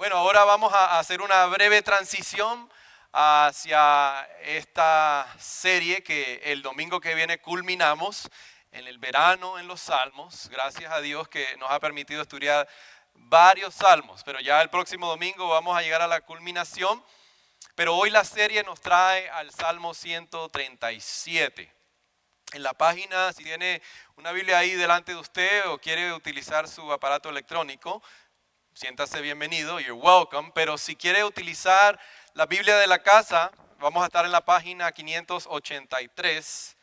Bueno, ahora vamos a hacer una breve transición hacia esta serie que el domingo que viene culminamos en el verano en los Salmos. Gracias a Dios que nos ha permitido estudiar varios salmos, pero ya el próximo domingo vamos a llegar a la culminación. Pero hoy la serie nos trae al Salmo 137. En la página, si tiene una Biblia ahí delante de usted o quiere utilizar su aparato electrónico, siéntase bienvenido, you're welcome. Pero si quiere utilizar la Biblia de la casa, vamos a estar en la página 583.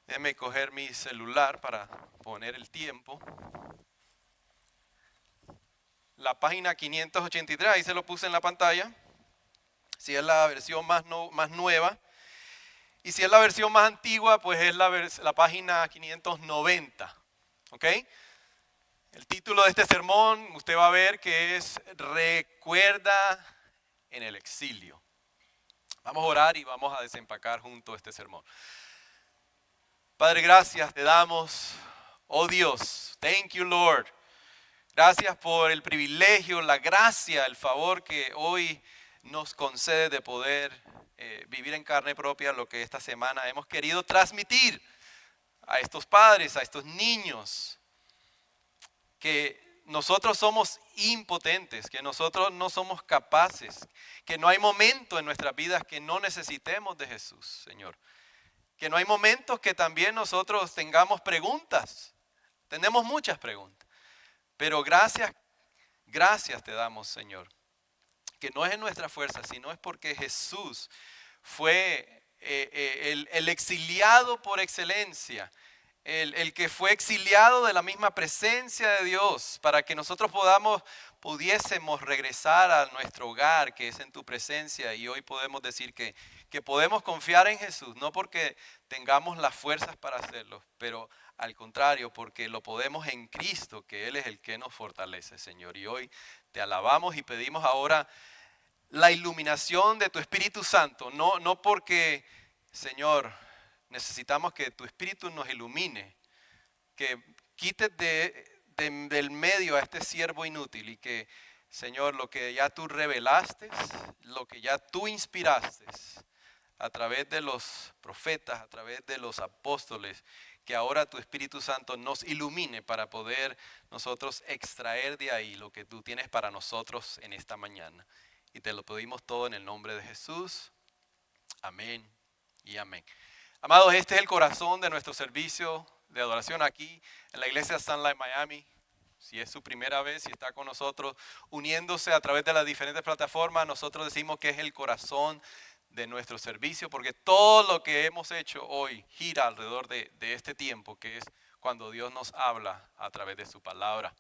Déjeme coger mi celular para poner el tiempo. La página 583, ahí se lo puse en la pantalla. Si es la versión más nueva. Y si es la versión más antigua, pues es la página 590. ¿Ok? El título de este sermón, usted va a ver que es Recuerda en el exilio. Vamos a orar y vamos a desempacar juntos este sermón. Padre, gracias te damos, oh Dios, thank you Lord. Gracias por el privilegio, la gracia, el favor que hoy nos concede de poder vivir en carne propia lo que esta semana hemos querido transmitir a estos padres, a estos niños, que nosotros somos impotentes, que nosotros no somos capaces, que no hay momento en nuestras vidas que no necesitemos de Jesús, Señor. Que no hay momentos que también nosotros tengamos preguntas. Tenemos muchas preguntas. Pero gracias te damos, Señor. Que no es en nuestra fuerza, sino es porque Jesús fue el exiliado por excelencia. El que fue exiliado de la misma presencia de Dios para que nosotros pudiésemos regresar a nuestro hogar que es en tu presencia, y hoy podemos decir que podemos confiar en Jesús, no porque tengamos las fuerzas para hacerlo, pero al contrario, porque lo podemos en Cristo, que Él es el que nos fortalece, Señor. Y hoy te alabamos y pedimos ahora la iluminación de tu Espíritu Santo, no porque, Señor, necesitamos que tu Espíritu nos ilumine, que quites del medio a este siervo inútil y que, Señor, lo que ya tú revelaste, lo que ya tú inspiraste a través de los profetas, a través de los apóstoles, que ahora tu Espíritu Santo nos ilumine para poder nosotros extraer de ahí lo que tú tienes para nosotros en esta mañana. Y te lo pedimos todo en el nombre de Jesús. Amén y amén. Amados, este es el corazón de nuestro servicio de adoración aquí en la iglesia Sunlight Miami. Si es su primera vez, si está con nosotros uniéndose a través de las diferentes plataformas, nosotros decimos que es el corazón de nuestro servicio, porque todo lo que hemos hecho hoy gira alrededor de este tiempo, que es cuando Dios nos habla a través de su palabra.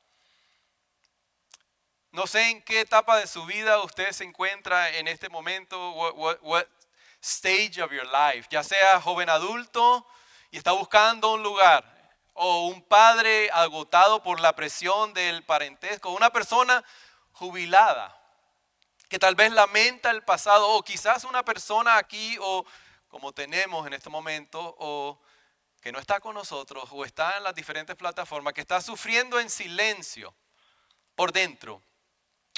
No sé en qué etapa de su vida usted se encuentra en este momento, what stage of your life, ya sea joven adulto y está buscando un lugar, o un padre agotado por la presión del parentesco, una persona jubilada que tal vez lamenta el pasado, o quizás una persona aquí, o como tenemos en este momento, o que no está con nosotros, o está en las diferentes plataformas, que está sufriendo en silencio por dentro,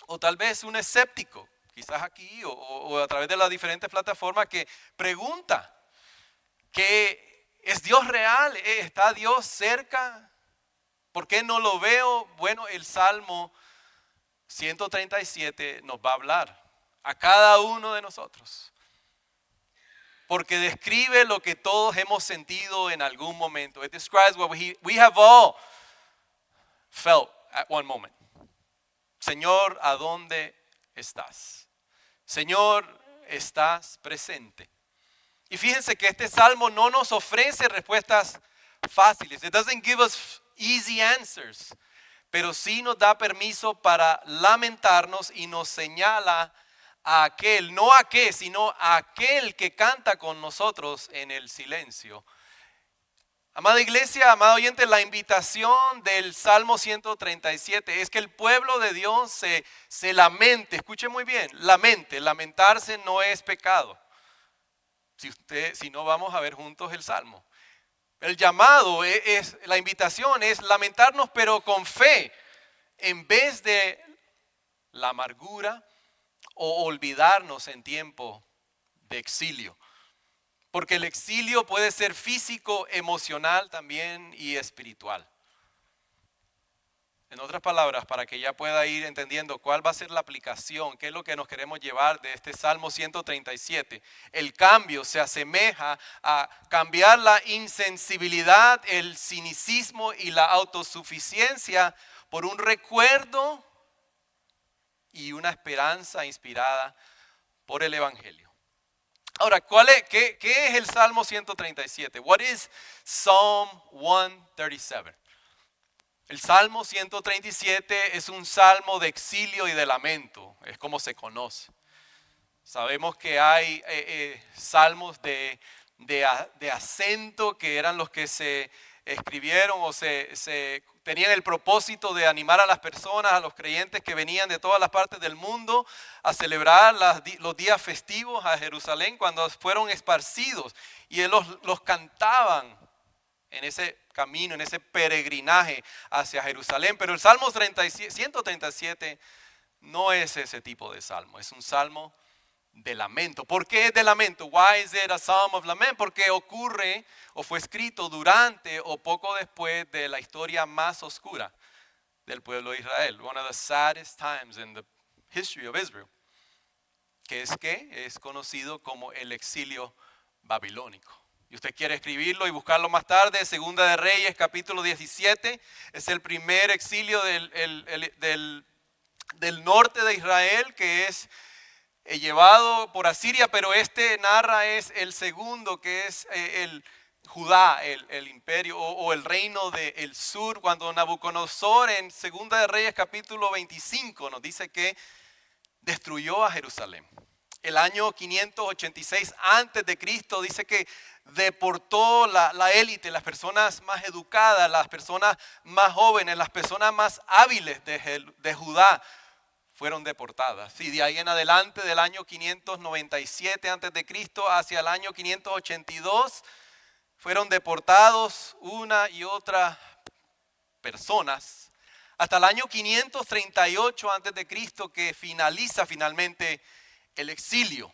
o tal vez un escéptico, quizás aquí o a través de las diferentes plataformas, que pregunta que ¿es Dios real? ¿Está Dios cerca? ¿Por qué no lo veo? Bueno, el Salmo 137 nos va a hablar a cada uno de nosotros, porque describe lo que todos hemos sentido en algún momento. It describes what we have all felt at one moment. Señor, ¿a dónde estás? Señor, ¿estás presente? Y fíjense que este salmo no nos ofrece respuestas fáciles. It doesn't give us easy answers. Pero sí nos da permiso para lamentarnos y nos señala a aquel, no a qué, sino a aquel que canta con nosotros en el silencio. Amada iglesia, amado oyente, la invitación del Salmo 137 es que el pueblo de Dios se lamente. Escuche muy bien, lamentarse no es pecado. Si no, vamos a ver juntos el Salmo. El llamado la invitación es lamentarnos, pero con fe, en vez de la amargura o olvidarnos en tiempo de exilio. Porque el exilio puede ser físico, emocional también y espiritual. En otras palabras, para que ya pueda ir entendiendo cuál va a ser la aplicación, qué es lo que nos queremos llevar de este Salmo 137. El cambio se asemeja a cambiar la insensibilidad, el cinicismo y la autosuficiencia por un recuerdo y una esperanza inspirada por el Evangelio. Ahora, qué es el Salmo 137? What is Psalm 137? El Salmo 137 es un salmo de exilio y de lamento, es como se conoce. Sabemos que hay salmos de acento que eran los que se escribieron o se tenían el propósito de animar a las personas, a los creyentes que venían de todas las partes del mundo a celebrar los días festivos a Jerusalén cuando fueron esparcidos y ellos los cantaban en ese camino, en ese peregrinaje hacia Jerusalén. Pero el Salmo 137 no es ese tipo de salmo, es un salmo de lamento. ¿Por qué es de lamento? Why is it a psalm of lament? Porque ocurre o fue escrito durante o poco después de la historia más oscura del pueblo de Israel. One of the saddest times in the history of Israel. Que es conocido como el exilio babilónico. Y usted quiere escribirlo y buscarlo más tarde, Segunda de Reyes, capítulo 17, es el primer exilio del norte de Israel que es llevado por Asiria, pero narra es el segundo, que es el Judá, el imperio o el reino del sur, cuando Nabucodonosor en Segunda de Reyes, capítulo 25, nos dice que destruyó a Jerusalén. El año 586 antes de Cristo dice que deportó la élite, las personas más educadas, las personas más jóvenes, las personas más hábiles de Judá fueron deportadas. Y de ahí en adelante, del año 597 antes de Cristo hacia el año 582, fueron deportados una y otra personas hasta el año 538 antes de Cristo, que finaliza finalmente el exilio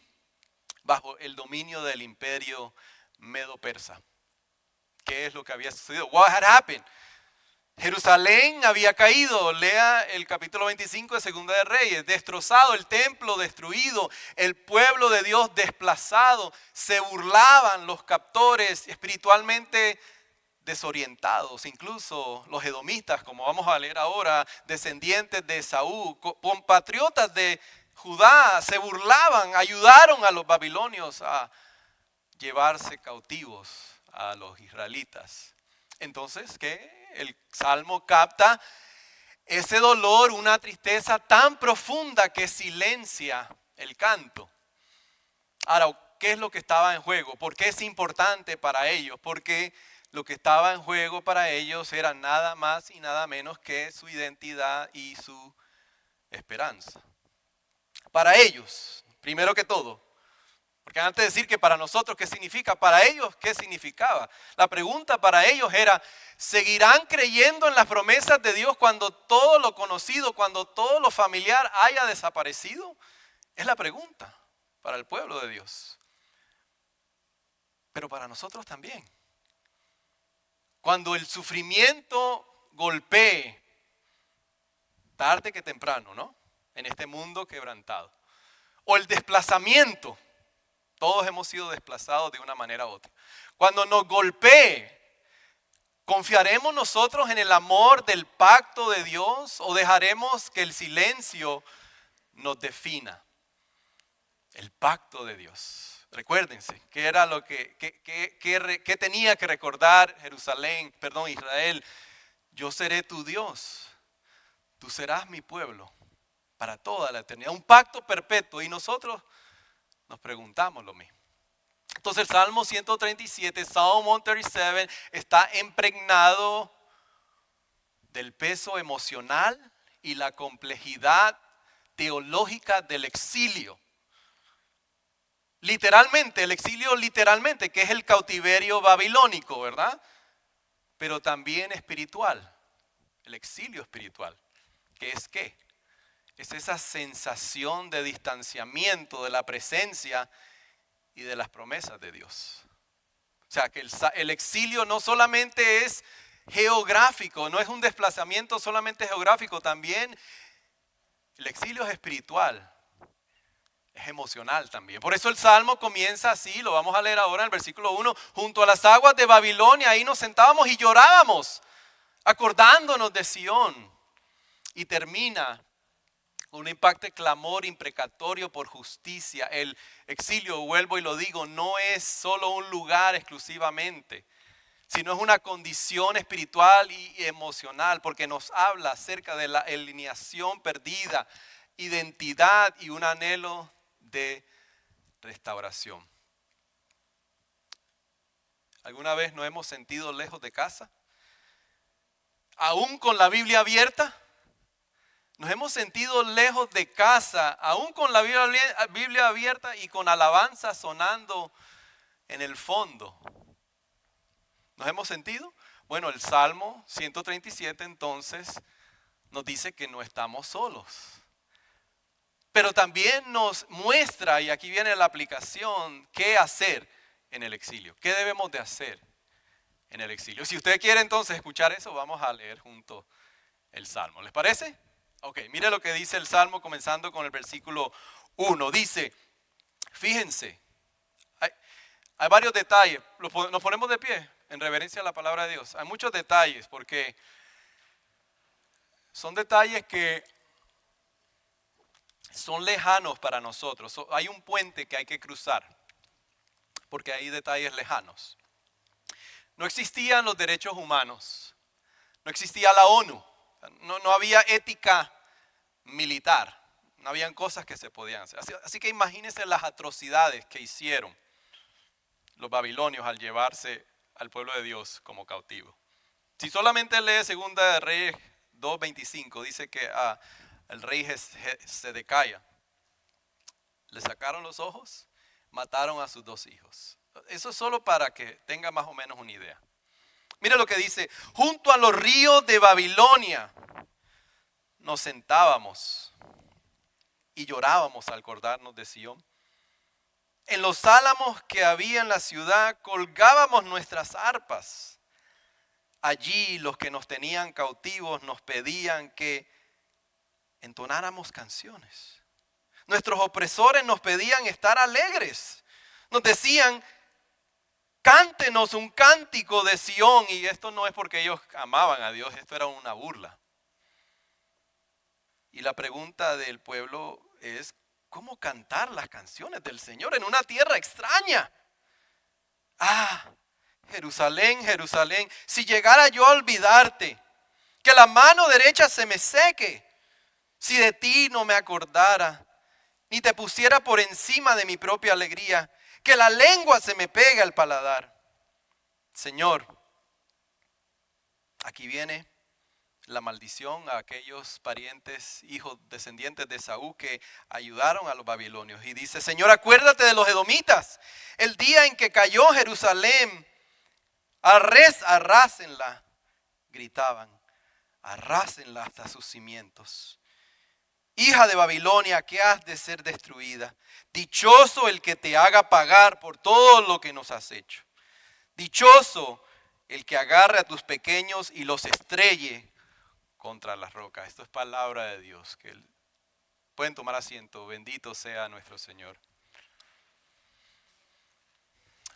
bajo el dominio del imperio medo-persa. ¿Qué es lo que había sucedido? What had happened? Jerusalén había caído, lea el capítulo 25 de Segunda de Reyes, destrozado, el templo destruido, el pueblo de Dios desplazado, se burlaban los captores espiritualmente desorientados, incluso los edomitas, como vamos a leer ahora, descendientes de Esaú, compatriotas de Judá, se burlaban, ayudaron a los babilonios a llevarse cautivos a los israelitas. Entonces, ¿qué? El Salmo capta ese dolor, una tristeza tan profunda que silencia el canto. Ahora, ¿qué es lo que estaba en juego? ¿Por qué es importante para ellos? Porque lo que estaba en juego para ellos era nada más y nada menos que su identidad y su esperanza. Para ellos, primero que todo. Porque antes de decir que para nosotros, ¿qué significa? Para ellos, ¿qué significaba? La pregunta para ellos era, ¿seguirán creyendo en las promesas de Dios cuando todo lo conocido, cuando todo lo familiar haya desaparecido? Es la pregunta para el pueblo de Dios. Pero para nosotros también. Cuando el sufrimiento golpee, tarde que temprano, ¿no? En este mundo quebrantado. O el desplazamiento. Todos hemos sido desplazados de una manera u otra. Cuando nos golpee, ¿confiaremos nosotros en el amor del pacto de Dios o dejaremos que el silencio nos defina? El pacto de Dios. Recuérdense, ¿qué era lo que tenía que recordar Israel? Yo seré tu Dios, tú serás mi pueblo para toda la eternidad. Un pacto perpetuo y nosotros nos preguntamos lo mismo. Entonces el Salmo 137, Psalm 137, está impregnado del peso emocional y la complejidad teológica del exilio. Literalmente, el exilio literalmente, que es el cautiverio babilónico, ¿verdad? Pero también espiritual, el exilio espiritual, que es ¿qué? es esa sensación de distanciamiento de la presencia y de las promesas de Dios. O sea, que el exilio no solamente es geográfico, no es un desplazamiento solamente geográfico, también el exilio es espiritual, es emocional también. Por eso el Salmo comienza así, lo vamos a leer ahora en el versículo 1, junto a las aguas de Babilonia, ahí nos sentábamos y llorábamos, acordándonos de Sión. Y termina un impacto de clamor imprecatorio por justicia. El exilio, vuelvo y lo digo, no es solo un lugar exclusivamente, sino es una condición espiritual y emocional, porque nos habla acerca de la alineación perdida, identidad y un anhelo de restauración. ¿Alguna vez nos hemos sentido lejos de casa? ¿Aún con la Biblia abierta? Nos hemos sentido lejos de casa, aún con la Biblia abierta y con alabanza sonando en el fondo. ¿Nos hemos sentido? Bueno, el Salmo 137 entonces nos dice que no estamos solos. Pero también nos muestra, y aquí viene la aplicación, qué hacer en el exilio. ¿Qué debemos de hacer en el exilio? Si usted quiere entonces escuchar eso, vamos a leer junto el Salmo. ¿Les parece? Ok, mire lo que dice el Salmo comenzando con el versículo 1. Dice, fíjense, hay varios detalles. Nos ponemos de pie en reverencia a la palabra de Dios. Hay muchos detalles porque son detalles que son lejanos para nosotros. Hay un puente que hay que cruzar porque hay detalles lejanos. No existían los derechos humanos. No existía la ONU. No había ética militar, no habían cosas que se podían hacer. Así que imagínense las atrocidades que hicieron los babilonios al llevarse al pueblo de Dios como cautivo. Si solamente lee 2 de Reyes 2:25, dice que al rey Sedekia le sacaron los ojos, mataron a sus 2 hijos. Eso es solo para que tenga más o menos una idea. Mira lo que dice, junto a los ríos de Babilonia nos sentábamos y llorábamos al acordarnos de Sión. En los álamos que había en la ciudad colgábamos nuestras arpas. Allí los que nos tenían cautivos nos pedían que entonáramos canciones. Nuestros opresores nos pedían estar alegres. Nos decían, cántenos un cántico de Sión. Y esto no es porque ellos amaban a Dios, esto era una burla. Y la pregunta del pueblo es, ¿cómo cantar las canciones del Señor en una tierra extraña? Ah, Jerusalén, Jerusalén, si llegara yo a olvidarte, que la mano derecha se me seque, si de ti no me acordara, ni te pusiera por encima de mi propia alegría, que la lengua se me pegue al paladar. Señor, aquí viene la maldición a aquellos parientes, hijos, descendientes de Saúl que ayudaron a los babilonios. Y dice, Señor, acuérdate de los edomitas, el día en que cayó Jerusalén, arrásenla, gritaban, arrásenla hasta sus cimientos. Hija de Babilonia, que has de ser destruida. Dichoso el que te haga pagar por todo lo que nos has hecho. Dichoso el que agarre a tus pequeños y los estrelle contra las rocas. Esto es palabra de Dios. Pueden tomar asiento. Bendito sea nuestro Señor.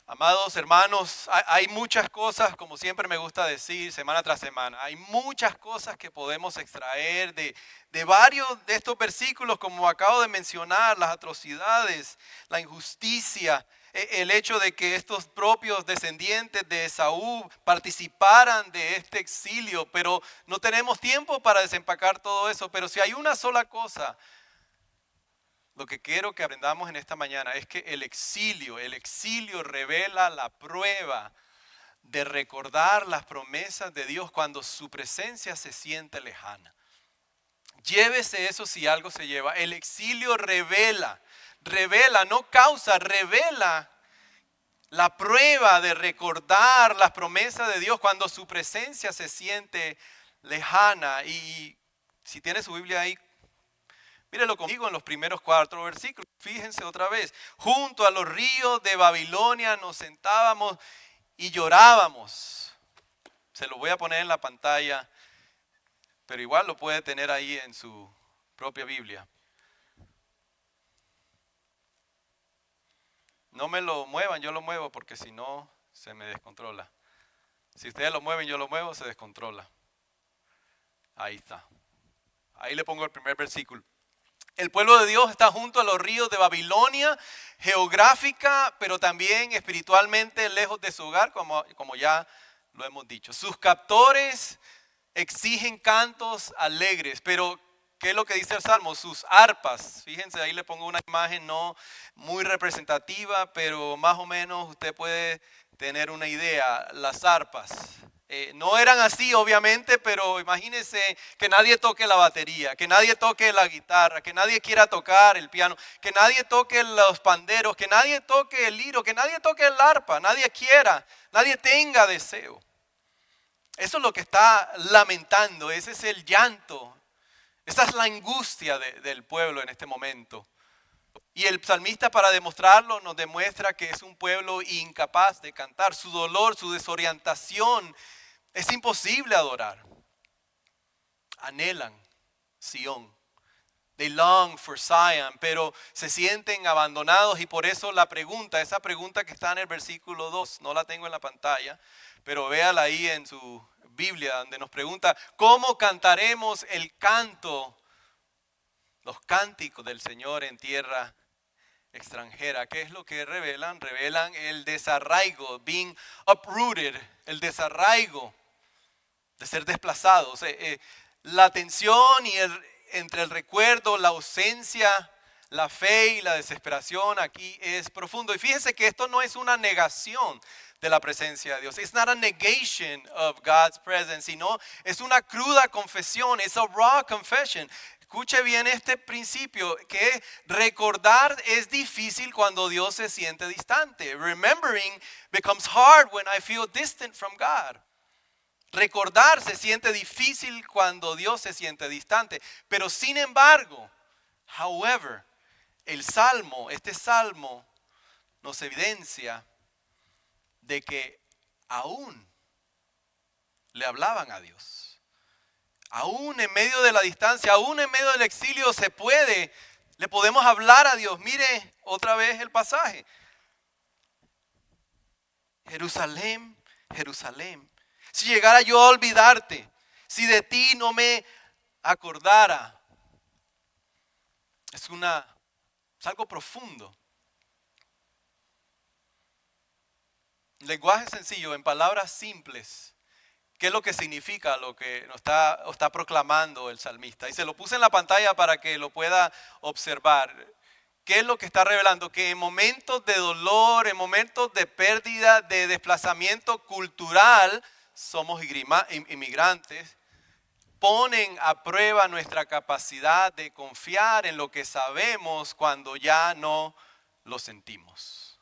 Amados hermanos, hay muchas cosas, como siempre me gusta decir, semana tras semana. Hay muchas cosas que podemos extraer de varios de estos versículos, como acabo de mencionar, las atrocidades, la injusticia, el hecho de que estos propios descendientes de Esaú participaran de este exilio, pero no tenemos tiempo para desempacar todo eso. Pero si hay una sola cosa, lo que quiero que aprendamos en esta mañana es que el exilio revela la prueba de recordar las promesas de Dios cuando su presencia se siente lejana. Llévese eso si algo se lleva. El exilio revela, no causa, revela la prueba de recordar las promesas de Dios cuando su presencia se siente lejana. Y si tiene su Biblia ahí, Mírelo conmigo en los primeros 4 versículos. Fíjense otra vez. Junto a los ríos de Babilonia nos sentábamos y llorábamos. Se lo voy a poner en la pantalla, pero igual lo puede tener ahí en su propia Biblia. No me lo muevan, yo lo muevo porque si no se me descontrola. Si ustedes lo mueven, yo lo muevo, se descontrola. Ahí está. Ahí le pongo el primer versículo. El pueblo de Dios está junto a los ríos de Babilonia, geográfica, pero también espiritualmente lejos de su hogar, como ya lo hemos dicho. Sus captores exigen cantos alegres, pero ¿qué es lo que dice el Salmo? Sus arpas. Fíjense, ahí le pongo una imagen no muy representativa, pero más o menos usted puede tener una idea. Las arpas. No eran así, obviamente, pero imagínense que nadie toque la batería, que nadie toque la guitarra, que nadie quiera tocar el piano, que nadie toque los panderos, que nadie toque el liro, que nadie toque el arpa, nadie quiera, nadie tenga deseo. Eso es lo que está lamentando, ese es el llanto, esa es la angustia del pueblo en este momento. Y el salmista, para demostrarlo, nos demuestra que es un pueblo incapaz de cantar. Su dolor, su desorientación, es imposible adorar. Anhelan Sion. They long for Zion, pero se sienten abandonados y por eso la pregunta, esa pregunta que está en el versículo 2, no la tengo en la pantalla, pero véala ahí en su Biblia, donde nos pregunta, ¿cómo cantaremos el canto, los cánticos del Señor en tierra extranjera? ¿Qué es lo que revelan? Revelan el desarraigo, being uprooted, el desarraigo de ser desplazados. La tensión entre el recuerdo, la ausencia, la fe y la desesperación aquí es profundo. Y fíjense que esto no es una negación de la presencia de Dios. It's not a negation of God's presence, sino es una cruda confesión. It's a raw confession. Escuche bien este principio, que recordar es difícil cuando Dios se siente distante. Remembering becomes hard when I feel distant from God. Recordar se siente difícil cuando Dios se siente distante. Pero sin embargo, however, este salmo nos evidencia de que aún le hablaban a Dios. Aún en medio de la distancia, aún en medio del exilio le podemos hablar a Dios. Mire otra vez el pasaje. Jerusalén, Jerusalén, si llegara yo a olvidarte, si de ti no me acordara. Es algo profundo. Lenguaje sencillo, en palabras simples. ¿Qué es lo que significa lo que nos está proclamando el salmista? Y se lo puse en la pantalla para que lo pueda observar. ¿Qué es lo que está revelando? Que en momentos de dolor, en momentos de pérdida, de desplazamiento cultural, somos inmigrantes, ponen a prueba nuestra capacidad de confiar en lo que sabemos cuando ya no lo sentimos.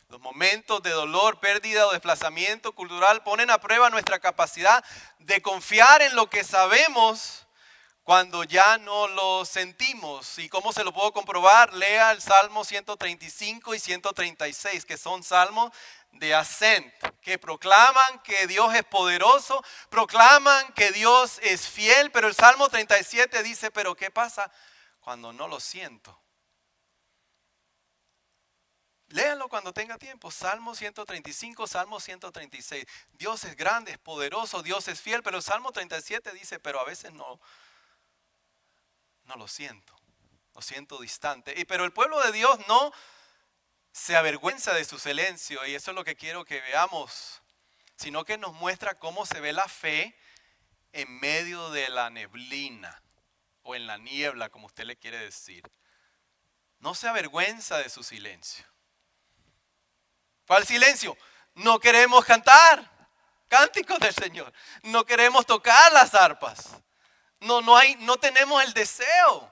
Los momentos de dolor, pérdida o desplazamiento cultural ponen a prueba nuestra capacidad de confiar en lo que sabemos cuando ya no lo sentimos. ¿Y cómo se lo puedo comprobar? Lea el Salmo 135 y 136, que son salmos de ascent, que proclaman que Dios es poderoso, proclaman que Dios es fiel, pero el Salmo 37 dice, pero ¿qué pasa cuando no lo siento? Léanlo cuando tenga tiempo. Salmo 135, Salmo 136. Dios es grande, es poderoso, Dios es fiel, pero el Salmo 37 dice, pero a veces no lo siento distante. Pero el pueblo de Dios no se avergüenza de su silencio, y eso es lo que quiero que veamos, sino que nos muestra cómo se ve la fe en medio de la neblina o en la niebla, como usted le quiere decir. No se avergüenza de su silencio. ¿Cuál silencio? No queremos cantar cánticos del Señor. No queremos tocar las arpas. No tenemos el deseo.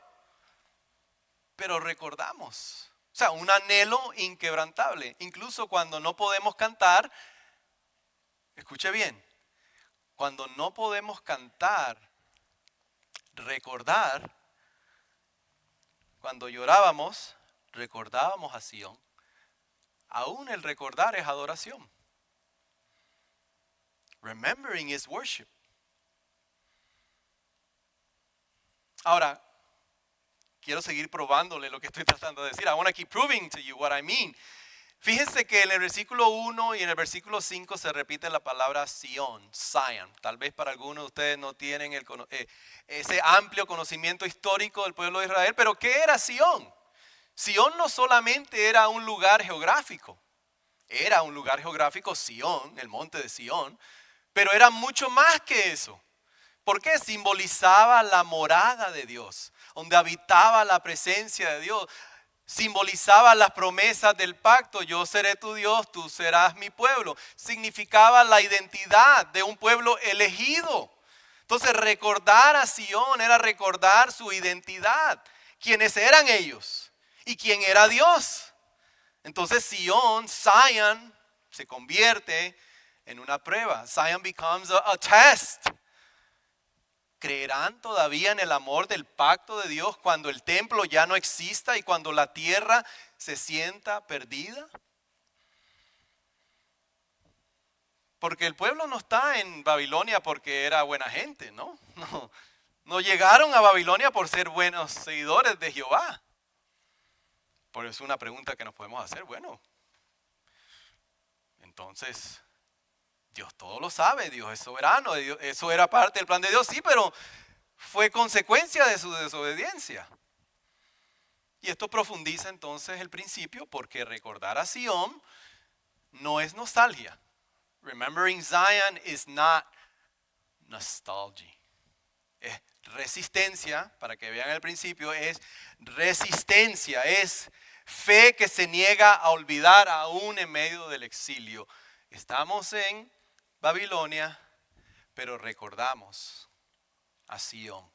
Pero recordamos. O sea, un anhelo inquebrantable. Incluso cuando no podemos cantar, escuche bien, cuando no podemos cantar, recordar cuando llorábamos, recordábamos a Sión. Aún el recordar es adoración. Remembering is worship. Ahora, quiero seguir probándole lo que estoy tratando de decir. I want to keep proving to you what I mean. Fíjense que en el versículo 1 y en el versículo 5 se repite la palabra Sion, Zion. Tal vez para algunos de ustedes no tienen ese amplio conocimiento histórico del pueblo de Israel, pero ¿qué era Sion? Sion no solamente era un lugar geográfico, era un lugar geográfico, Sion, el monte de Sion, pero era mucho más que eso. Porque simbolizaba la morada de Dios, donde habitaba la presencia de Dios. Simbolizaba las promesas del pacto, yo seré tu Dios, tú serás mi pueblo. Significaba la identidad de un pueblo elegido. Entonces recordar a Sion era recordar su identidad, quiénes eran ellos y quién era Dios. Entonces Sion, Zion, se convierte en una prueba. Zion becomes a test. ¿Creerán todavía en el amor del pacto de Dios cuando el templo ya no exista y cuando la tierra se sienta perdida? Porque el pueblo no está en Babilonia porque era buena gente, ¿no? No llegaron a Babilonia por ser buenos seguidores de Jehová. Por eso es una pregunta que nos podemos hacer. Bueno, entonces Dios todo lo sabe, Dios es soberano, eso era parte del plan de Dios, sí, pero fue consecuencia de su desobediencia. Y esto profundiza entonces el principio, porque recordar a Sion no es nostalgia. Remembering Zion is not nostalgia. Es resistencia, para que vean el principio, es resistencia, es fe que se niega a olvidar aún en medio del exilio. Estamos en Babilonia, pero recordamos a Sion,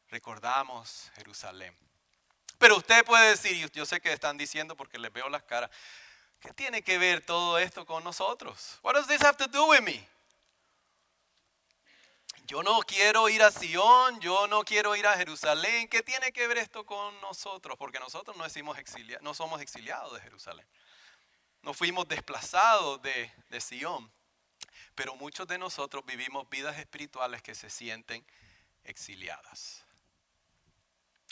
recordamos Jerusalén. Pero usted puede decir, y yo sé que están diciendo porque les veo las caras, ¿qué tiene que ver todo esto con nosotros? What does this have to do with me? Yo no quiero ir a Sion, yo no quiero ir a Jerusalén. ¿Qué tiene que ver esto con nosotros? Porque nosotros no somos exiliados de Jerusalén. No fuimos desplazados de Sion. Pero muchos de nosotros vivimos vidas espirituales que se sienten exiliadas.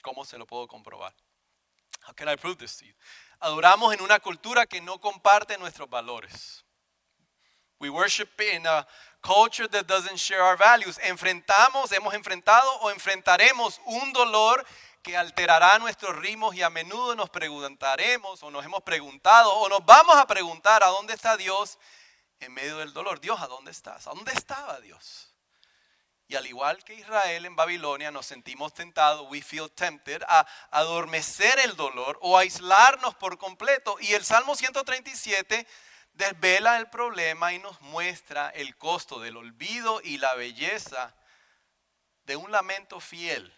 ¿Cómo se lo puedo comprobar? How can I prove this to you? Adoramos en una cultura que no comparte nuestros valores. We worship in a culture that doesn't share our values. Hemos enfrentado o enfrentaremos un dolor que alterará nuestros ritmos y a menudo nos preguntaremos o nos hemos preguntado o nos vamos a preguntar a dónde está Dios en medio del dolor. Dios, ¿a dónde estás? ¿A dónde estaba Dios? Y al igual que Israel en Babilonia nos sentimos tentados, we feel tempted, a adormecer el dolor o a aislarnos por completo. Y el Salmo 137 desvela el problema y nos muestra el costo del olvido y la belleza de un lamento fiel.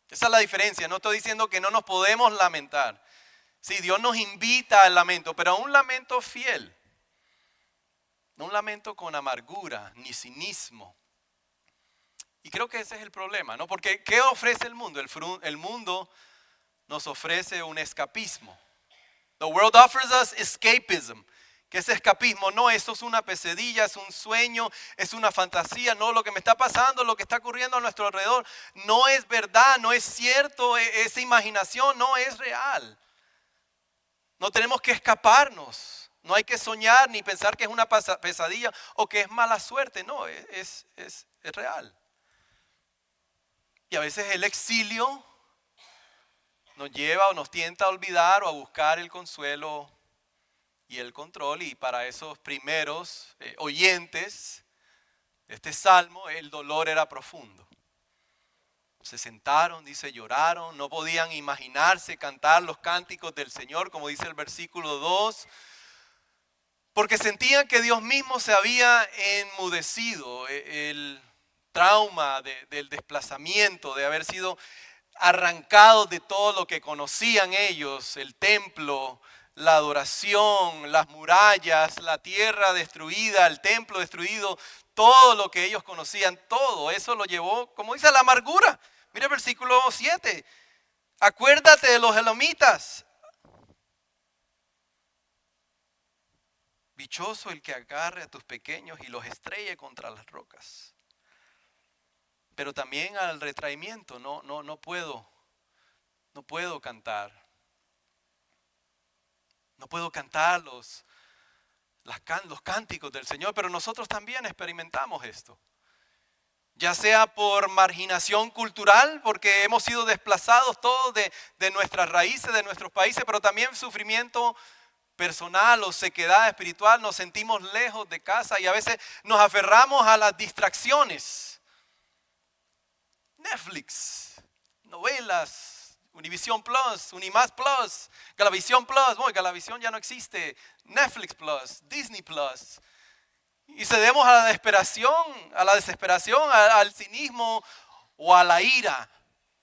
Esa es la diferencia. No estoy diciendo que no nos podemos lamentar. Sí, Dios nos invita al lamento, pero a un lamento fiel. No un lamento con amargura ni cinismo. Y creo que ese es el problema, ¿no? Porque ¿qué ofrece el mundo? El mundo nos ofrece un escapismo. The world offers us escapism. ¿Qué es escapismo? No, esto es una pesadilla, es un sueño, es una fantasía. No, lo que me está pasando, lo que está ocurriendo a nuestro alrededor, no es verdad, no es cierto, es imaginación, no es real. No tenemos que escaparnos. No hay que soñar ni pensar que es una pesadilla o que es mala suerte. No, es real. Y a veces el exilio nos lleva o nos tienta a olvidar o a buscar el consuelo y el control. Y para esos primeros oyentes de este salmo, el dolor era profundo. Se sentaron, dice, lloraron, no podían imaginarse cantar los cánticos del Señor, como dice el versículo 2. Porque sentían que Dios mismo se había enmudecido, el trauma del desplazamiento, de haber sido arrancados de todo lo que conocían ellos, el templo, la adoración, las murallas, la tierra destruida, el templo destruido, todo lo que ellos conocían, todo eso lo llevó, como dice, a la amargura. Mira el versículo 7. Acuérdate de los elomitas. Dichoso el que agarre a tus pequeños y los estrelle contra las rocas. Pero también al retraimiento, no puedo cantar. No puedo cantar los cánticos del Señor, pero nosotros también experimentamos esto. Ya sea por marginación cultural, porque hemos sido desplazados todos de nuestras raíces, de nuestros países, pero también sufrimiento personal o sequedad espiritual, nos sentimos lejos de casa y a veces nos aferramos a las distracciones. Netflix, novelas, Univision Plus, Unimás Plus, Galavisión Plus, bueno, Galavisión ya no existe, Netflix Plus, Disney Plus. Y cedemos a la desesperación, al cinismo o a la ira.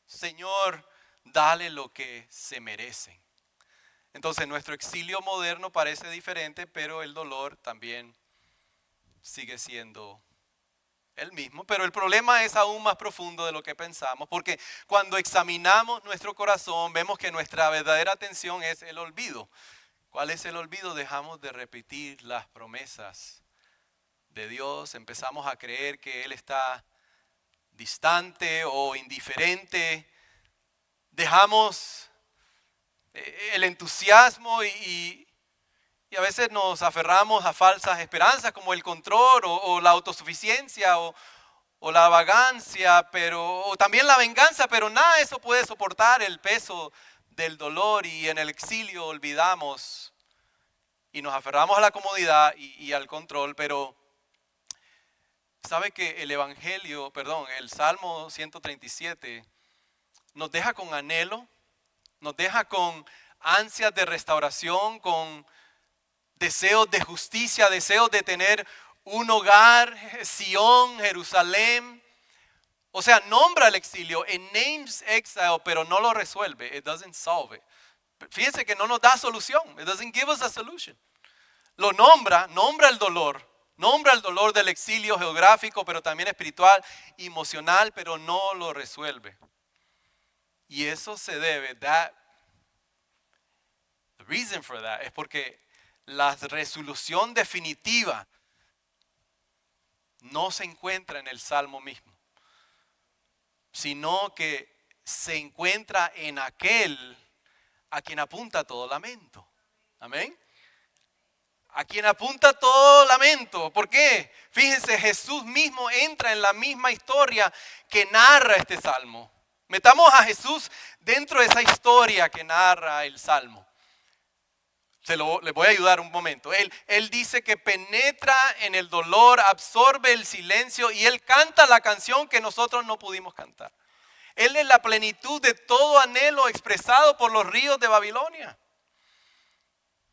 Señor, dale lo que se merecen. Entonces nuestro exilio moderno parece diferente, pero el dolor también sigue siendo el mismo. Pero el problema es aún más profundo de lo que pensamos, porque cuando examinamos nuestro corazón vemos que nuestra verdadera tensión es el olvido. ¿Cuál es el olvido? Dejamos de repetir las promesas de Dios, empezamos a creer que Él está distante o indiferente, dejamos el entusiasmo y a veces nos aferramos a falsas esperanzas como el control o la autosuficiencia o la vagancia, o también la venganza, pero nada de eso puede soportar el peso del dolor y en el exilio olvidamos y nos aferramos a la comodidad y al control, pero sabe que el Salmo 137 nos deja con anhelo, nos deja con ansias de restauración, con deseos de justicia, deseos de tener un hogar, Sion, Jerusalén. O sea, nombra el exilio, it names exile, pero no lo resuelve, it doesn't solve it. Fíjense que no nos da solución, it doesn't give us a solution. Lo nombra el dolor del exilio geográfico, pero también espiritual, emocional, pero no lo resuelve. Y eso se debe, the reason for that, es porque la resolución definitiva no se encuentra en el Salmo mismo, sino que se encuentra en aquel a quien apunta todo lamento. Amén. A quien apunta todo lamento. ¿Por qué? Fíjense, Jesús mismo entra en la misma historia que narra este salmo. Metamos a Jesús dentro de esa historia que narra el salmo. Les voy a ayudar un momento. Él dice que penetra en el dolor, absorbe el silencio y Él canta la canción que nosotros no pudimos cantar. Él es la plenitud de todo anhelo expresado por los ríos de Babilonia.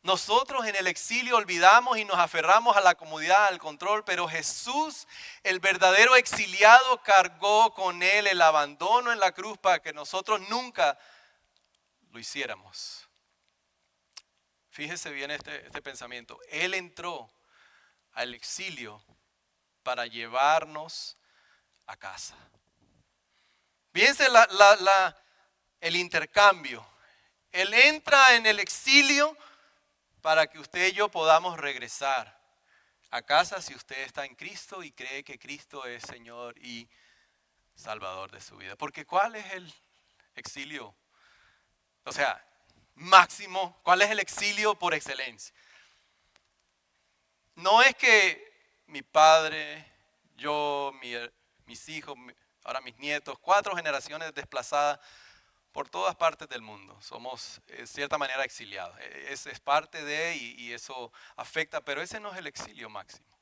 Nosotros en el exilio olvidamos y nos aferramos a la comodidad, al control, pero Jesús, el verdadero exiliado, cargó con Él el abandono en la cruz para que nosotros nunca lo hiciéramos. Fíjese bien este pensamiento. Él entró al exilio para llevarnos a casa. Fíjense el intercambio. Él entra en el exilio para que usted y yo podamos regresar a casa si usted está en Cristo y cree que Cristo es Señor y Salvador de su vida. Porque ¿cuál es el exilio? O sea, máximo, ¿cuál es el exilio por excelencia? No es que mi padre, yo, mis hijos, ahora mis nietos, 4 generaciones desplazadas por todas partes del mundo. Somos, de cierta manera, exiliados. Es parte de y eso afecta, pero ese no es el exilio máximo.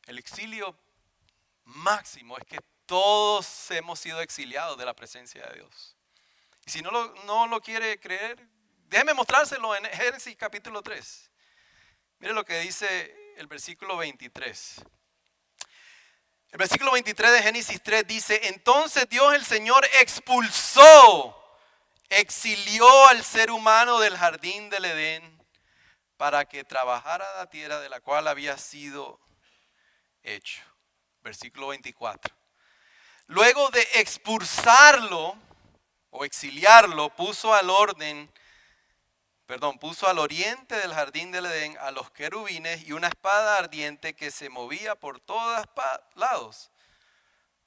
El exilio máximo es que todos hemos sido exiliados de la presencia de Dios. Y si no lo quiere creer, déjeme mostrárselo en Génesis capítulo 3. Mire lo que dice el versículo 23. El versículo 23 de Génesis 3 dice: entonces Dios el Señor exilió al ser humano del jardín del Edén para que trabajara la tierra de la cual había sido hecho. Versículo 24. Luego de expulsarlo o exiliarlo, puso al oriente del jardín del Edén a los querubines y una espada ardiente que se movía por todos lados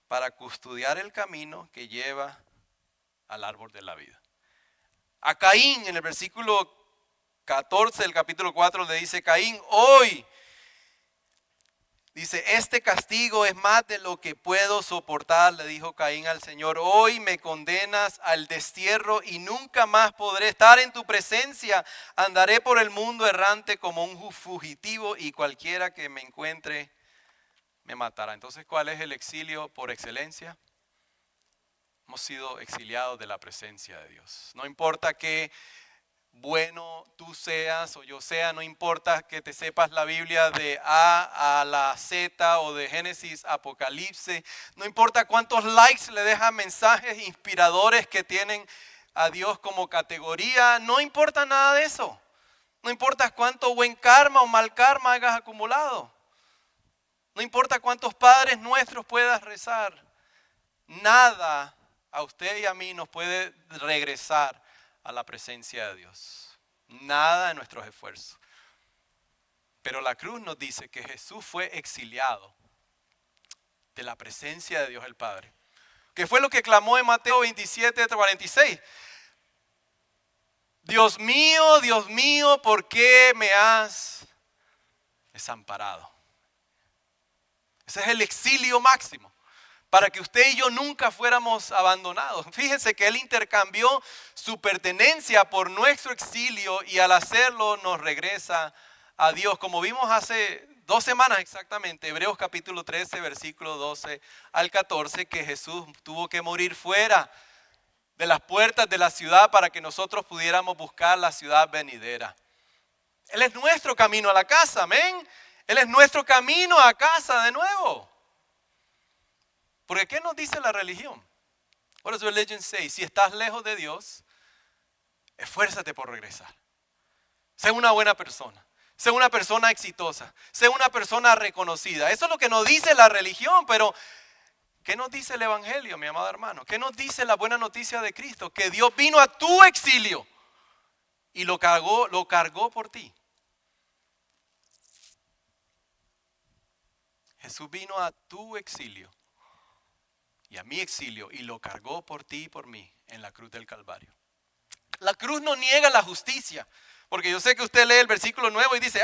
para custodiar el camino que lleva al árbol de la vida. A Caín, en el versículo 14 del capítulo 4, le dice: Caín, hoy, dice, este castigo es más de lo que puedo soportar, le dijo Caín al Señor. Hoy me condenas al destierro y nunca más podré estar en tu presencia. Andaré por el mundo errante como un fugitivo y cualquiera que me encuentre me matará. Entonces, ¿cuál es el exilio por excelencia? Hemos sido exiliados de la presencia de Dios. No importa qué bueno tú seas o yo sea, no importa que te sepas la Biblia de A a la Z o de Génesis a Apocalipsis, no importa cuántos likes le dejan mensajes inspiradores que tienen a Dios como categoría, no importa nada de eso. No importa cuánto buen karma o mal karma hayas acumulado. No importa cuántos padres nuestros puedas rezar. Nada a usted y a mí nos puede regresar a la presencia de Dios. Nada de nuestros esfuerzos. Pero la cruz nos dice que Jesús fue exiliado de la presencia de Dios el Padre. Que fue lo que clamó en Mateo 27:46. Dios mío, ¿por qué me has desamparado? Ese es el exilio máximo. Para que usted y yo nunca fuéramos abandonados. Fíjense que Él intercambió su pertenencia por nuestro exilio y al hacerlo nos regresa a Dios. Como vimos hace 2 semanas exactamente, Hebreos capítulo 13, versículo 12 al 14, que Jesús tuvo que morir fuera de las puertas de la ciudad para que nosotros pudiéramos buscar la ciudad venidera. Él es nuestro camino a la casa, amén. Él es nuestro camino a casa de nuevo. Porque ¿qué nos dice la religión? What does religion say? Si estás lejos de Dios, esfuérzate por regresar. Sé una buena persona. Sé una persona exitosa. Sé una persona reconocida. Eso es lo que nos dice la religión. Pero ¿qué nos dice el Evangelio, mi amado hermano? ¿Qué nos dice la buena noticia de Cristo? Que Dios vino a tu exilio y lo cargó por ti. Jesús vino a tu exilio y a mi exilio y lo cargó por ti y por mí en la cruz del Calvario. La cruz no niega la justicia, porque yo sé que usted lee el versículo 9 y dice,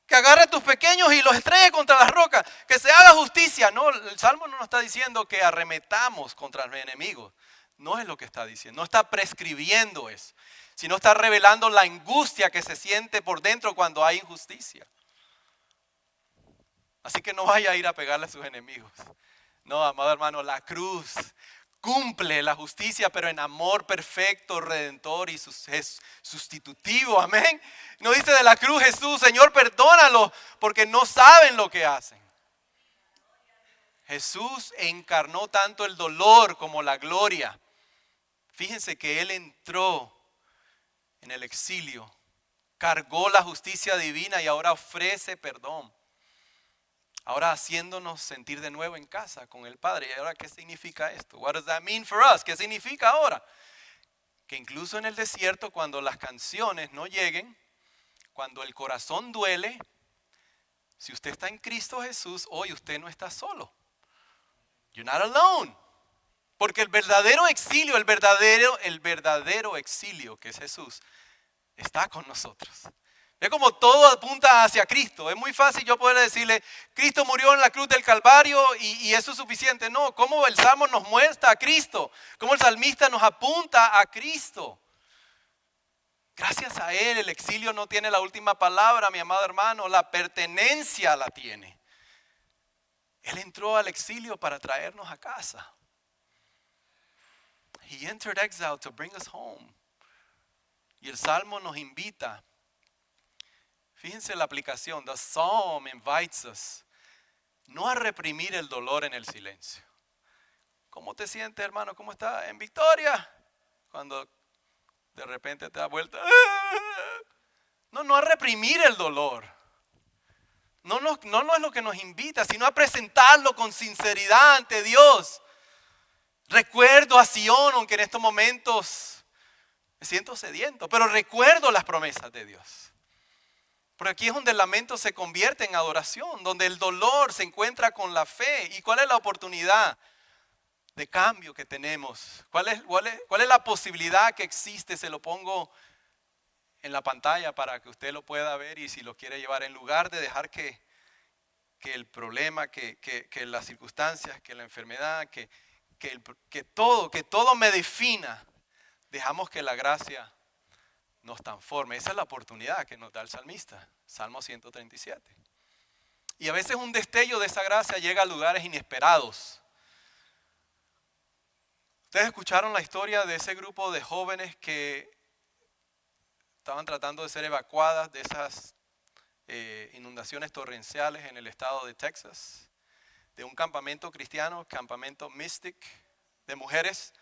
que agarre a tus pequeños y los estrelle contra las rocas, que se haga justicia. No, el Salmo no nos está diciendo que arremetamos contra los enemigos. No es lo que está diciendo, no está prescribiendo eso, sino está revelando la angustia que se siente por dentro cuando hay injusticia. Así que no vaya a ir a pegarle a sus enemigos. No, amado hermano, la cruz cumple la justicia, pero en amor perfecto, redentor y sustitutivo. Amén. No dice de la cruz Jesús, Señor, perdónalos porque no saben lo que hacen. Jesús encarnó tanto el dolor como la gloria. Fíjense que Él entró en el exilio, cargó la justicia divina y ahora ofrece perdón. Ahora haciéndonos sentir de nuevo en casa con el Padre. ¿Y ahora qué significa esto? What does that mean for us? ¿Qué significa ahora? Que incluso en el desierto, cuando las canciones no lleguen, cuando el corazón duele, si usted está en Cristo Jesús, hoy usted no está solo. You're not alone. Porque el verdadero exilio, el verdadero exilio que es Jesús, está con nosotros. Es como todo apunta hacia Cristo. Es muy fácil yo poder decirle, Cristo murió en la cruz del Calvario y eso es suficiente. No, como el Salmo nos muestra a Cristo, como el salmista nos apunta a Cristo. Gracias a Él el exilio no tiene la última palabra, mi amado hermano, la pertenencia la tiene. Él entró al exilio para traernos a casa. He entered exile to bring us home. Y el Salmo nos invita. Fíjense la aplicación. The Psalm invites us no a reprimir el dolor en el silencio. ¿Cómo te sientes, hermano? ¿Cómo estás? En victoria. Cuando de repente te da vuelta. No a reprimir el dolor. No es lo que nos invita, sino a presentarlo con sinceridad ante Dios. Recuerdo a Sion, aunque en estos momentos me siento sediento, pero recuerdo las promesas de Dios. Porque aquí es donde el lamento se convierte en adoración, donde el dolor se encuentra con la fe. ¿Y cuál es la oportunidad de cambio que tenemos? ¿Cuál es la posibilidad que existe? Se lo pongo en la pantalla para que usted lo pueda ver y si lo quiere llevar, en lugar de dejar que el problema, que las circunstancias, que la enfermedad, que todo me defina, dejamos que la gracia nos transforme. Esa es la oportunidad que nos da el salmista, Salmo 137. Y a veces un destello de esa gracia llega a lugares inesperados. Ustedes escucharon la historia de ese grupo de jóvenes que estaban tratando de ser evacuadas de esas inundaciones torrenciales en el estado de Texas, de un campamento cristiano, campamento Mystic, de mujeres,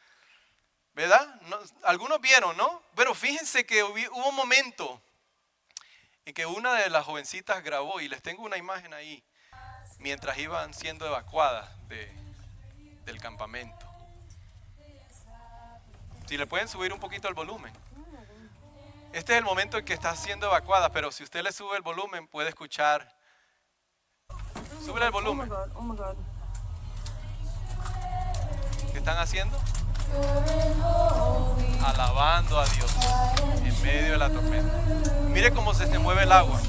¿verdad? No, algunos vieron, ¿no? Pero fíjense que hubo un momento en que una de las jovencitas grabó, y les tengo una imagen ahí, mientras iban siendo evacuadas del campamento. Si le pueden subir un poquito el volumen. Este es el momento en que está siendo evacuada, pero si usted le sube el volumen puede escuchar. Súbele el volumen. Oh my God. ¿Qué están haciendo? Alabando a Dios en medio de la tormenta. Mire cómo se mueve el agua.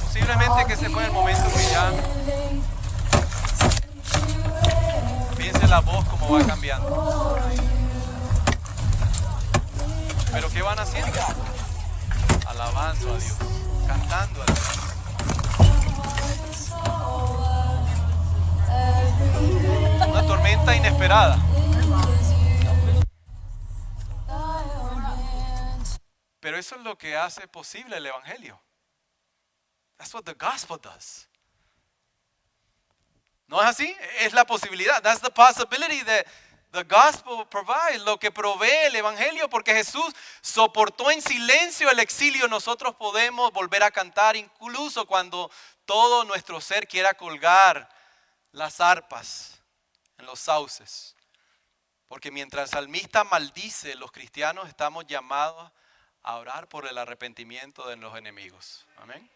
Posiblemente que ese fue el momento que ya piense la voz cómo va cambiando. Pero ¿qué van haciendo? Alabando a Dios, cantando a Dios. Una tormenta inesperada. Pero eso es lo que hace posible el Evangelio. That's what the gospel does. ¿No es así? Es la posibilidad. That's the possibility that the gospel provides. Lo que provee el Evangelio, porque Jesús soportó en silencio el exilio. Nosotros podemos volver a cantar incluso cuando todo nuestro ser quiera colgar las arpas en los sauces. Porque mientras el salmista maldice, los cristianos estamos llamados a orar por el arrepentimiento de los enemigos. Amén.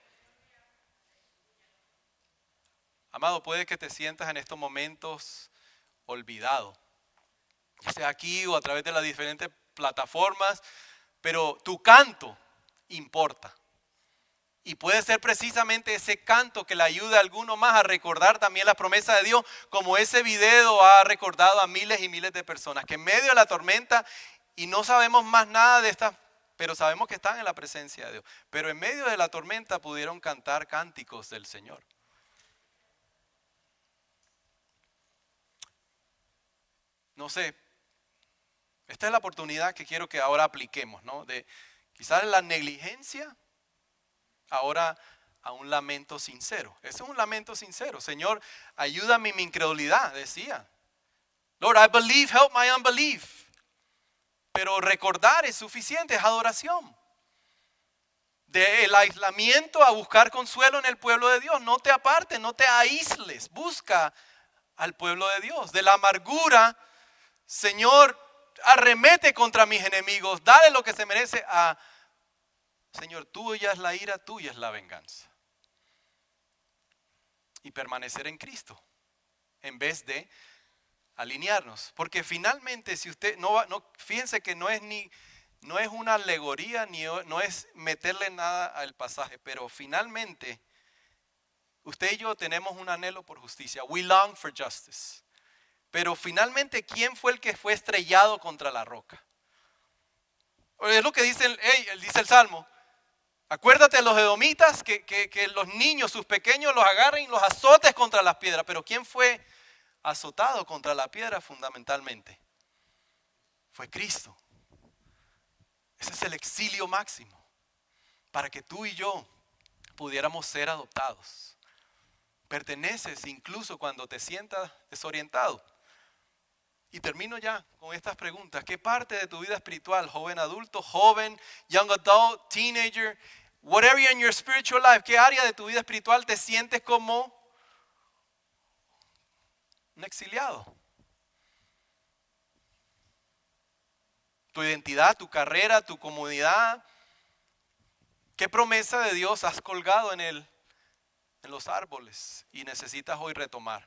Amado, puede que te sientas en estos momentos olvidado, sea aquí o a través de las diferentes plataformas, pero tu canto importa. Y puede ser precisamente ese canto que le ayude a alguno más a recordar también la promesa de Dios, como ese video ha recordado a miles y miles de personas que en medio de la tormenta, y no sabemos más nada de estas, pero sabemos que están en la presencia de Dios, pero en medio de la tormenta pudieron cantar cánticos del Señor. No sé, esta es la oportunidad que quiero que ahora apliquemos, ¿no? De quizás la negligencia, ahora a un lamento sincero. Ese es un lamento sincero. Señor, ayúdame en mi incredulidad, decía. Lord, I believe, help my unbelief. Pero recordar es suficiente, es adoración. Del aislamiento a buscar consuelo en el pueblo de Dios. No te apartes, no te aísles. Busca al pueblo de Dios. De la amargura, Señor, arremete contra mis enemigos. Dale lo que se merece a... Señor, tuya es la ira, tuya es la venganza. Y permanecer en Cristo en vez de alinearnos. Porque finalmente, si usted fíjense que no es una alegoría, ni no es meterle nada al pasaje, pero finalmente usted y yo tenemos un anhelo por justicia. We long for justice. Pero finalmente, ¿quién fue el que fue estrellado contra la roca? Es lo que dice el Salmo. Acuérdate de los edomitas, que los niños, sus pequeños, los agarren y los azotes contra las piedras. Pero ¿quién fue azotado contra la piedra fundamentalmente? Fue Cristo. Ese es el exilio máximo. Para que tú y yo pudiéramos ser adoptados. Perteneces incluso cuando te sientas desorientado. Y termino ya con estas preguntas. ¿Qué parte de tu vida espiritual, joven adulto, joven, young adult, teenager, whatever you're in your spiritual life, qué área de tu vida espiritual te sientes como un exiliado? tu identidad, tu carrera, tu comunidad. ¿Qué promesa de Dios has colgado en los árboles y necesitas hoy retomar?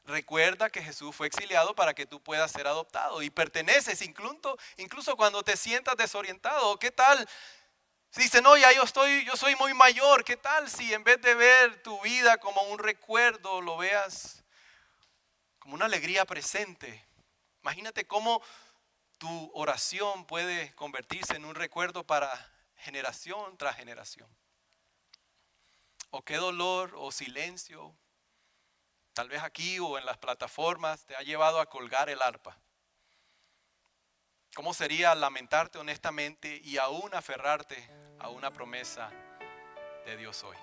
Recuerda que Jesús fue exiliado para que tú puedas ser adoptado y perteneces incluso cuando te sientas desorientado. ¿Qué tal? Si dice, no, ya yo soy muy mayor. ¿Qué tal si en vez de ver tu vida como un recuerdo, lo veas como una alegría presente? Imagínate cómo tu oración puede convertirse en un recuerdo para generación tras generación. O qué dolor o silencio, tal vez aquí o en las plataformas, te ha llevado a colgar el arpa. ¿Cómo sería lamentarte honestamente y aún aferrarte a una promesa de Dios hoy?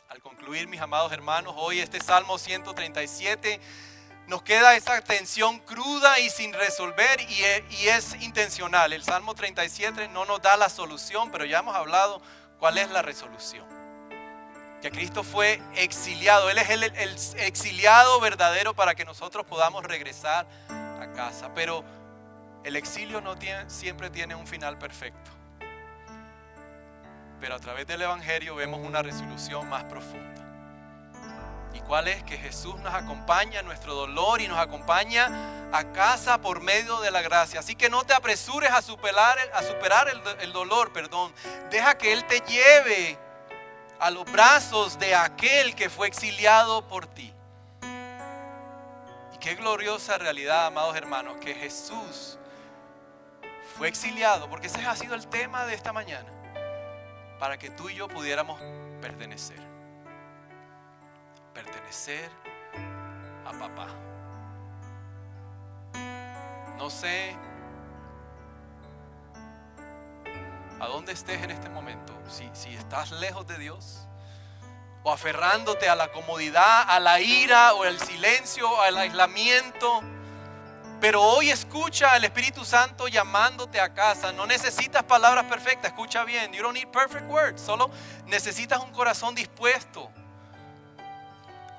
Al concluir, mis amados hermanos, hoy este Salmo 137 nos queda esa tensión cruda y sin resolver y es intencional. El Salmo 37 no nos da la solución, pero ya hemos hablado cuál es la resolución. Que Cristo fue exiliado. Él es el exiliado verdadero para que nosotros podamos regresar a casa. Pero el exilio siempre tiene un final perfecto. Pero a través del Evangelio vemos una resolución más profunda. ¿Y cuál es? Que Jesús nos acompaña en nuestro dolor y nos acompaña a casa por medio de la gracia. Así que no te apresures a superar el dolor. Deja que Él te lleve a los brazos de aquel que fue exiliado por ti. Y qué gloriosa realidad, amados hermanos, que Jesús fue exiliado, porque ese ha sido el tema de esta mañana, para que tú y yo pudiéramos pertenecer a papá. No sé a dónde estés en este momento, si estás lejos de Dios o aferrándote a la comodidad, a la ira o al silencio, al aislamiento. Pero hoy escucha al Espíritu Santo llamándote a casa. No necesitas palabras perfectas, escucha bien. You don't need perfect words, solo necesitas un corazón dispuesto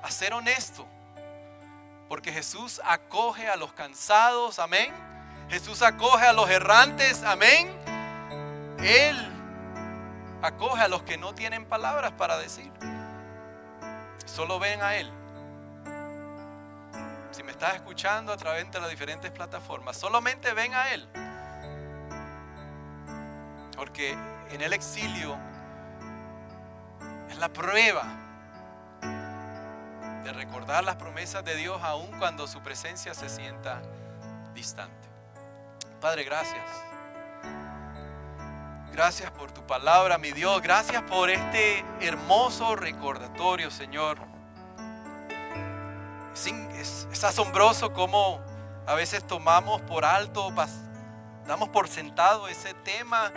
a ser honesto. Porque Jesús acoge a los cansados, amén. Jesús acoge a los errantes, amén. Él acoge a los que no tienen palabras para decir. Solo ven a Él. Si me estás escuchando a través de las diferentes plataformas, solamente ven a Él. Porque en el exilio es la prueba de recordar las promesas de Dios aun cuando su presencia se sienta distante. Padre, gracias. Gracias por tu palabra, mi Dios. Gracias por este hermoso recordatorio, Señor. Es asombroso cómo a veces tomamos por alto, damos por sentado ese tema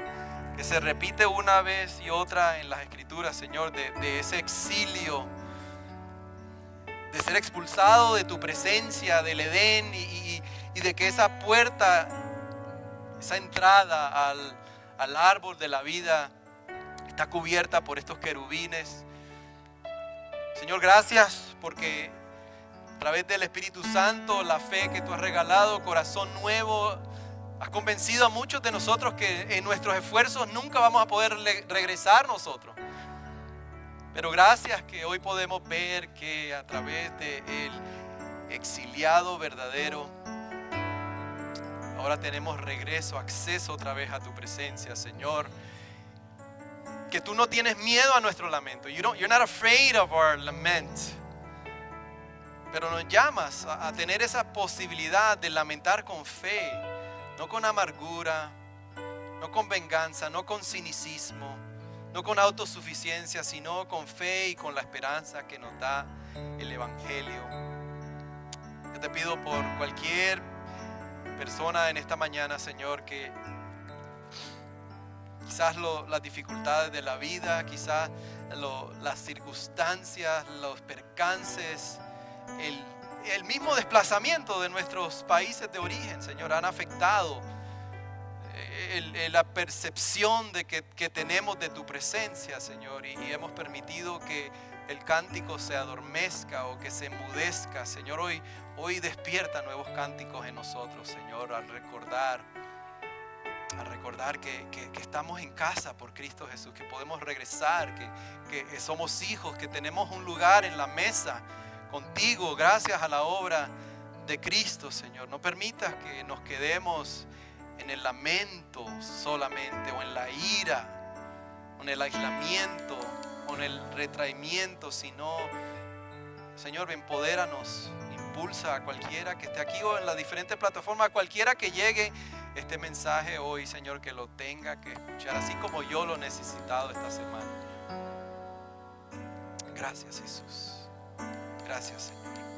que se repite una vez y otra en las Escrituras, Señor, de ese exilio, de ser expulsado de tu presencia, del Edén, y de que esa puerta, esa entrada al árbol de la vida está cubierta por estos querubines. Señor, gracias porque a través del Espíritu Santo, la fe que tú has regalado, corazón nuevo, has convencido a muchos de nosotros que en nuestros esfuerzos nunca vamos a poder regresar nosotros. Pero gracias que hoy podemos ver que a través del exiliado verdadero, ahora tenemos regreso, acceso otra vez a tu presencia, Señor. Que tú no tienes miedo a nuestro lamento. You're not afraid of our lament. Pero nos llamas a tener esa posibilidad de lamentar con fe, no con amargura, no con venganza, no con cinicismo, no con autosuficiencia, sino con fe y con la esperanza que nos da el Evangelio. Yo te pido por cualquier persona en esta mañana, Señor, que quizás las dificultades de la vida, quizás las circunstancias, los percances, el mismo desplazamiento de nuestros países de origen, Señor, han afectado la percepción de que tenemos de tu presencia, Señor, y hemos permitido que el cántico se adormezca o que se enmudezca. Señor, hoy despierta nuevos cánticos en nosotros, Señor, al recordar que estamos en casa por Cristo Jesús, que podemos regresar, que somos hijos, que tenemos un lugar en la mesa contigo gracias a la obra de Cristo, Señor. No permitas que nos quedemos en el lamento solamente, o en la ira, o en el aislamiento, o en el retraimiento, sino, Señor, empodéranos, impulsa a cualquiera que esté aquí o en las diferentes plataformas, a cualquiera que llegue este mensaje hoy, Señor, que lo tenga que escuchar, así como yo lo he necesitado esta semana. Gracias, Jesús. Gracias, Señor.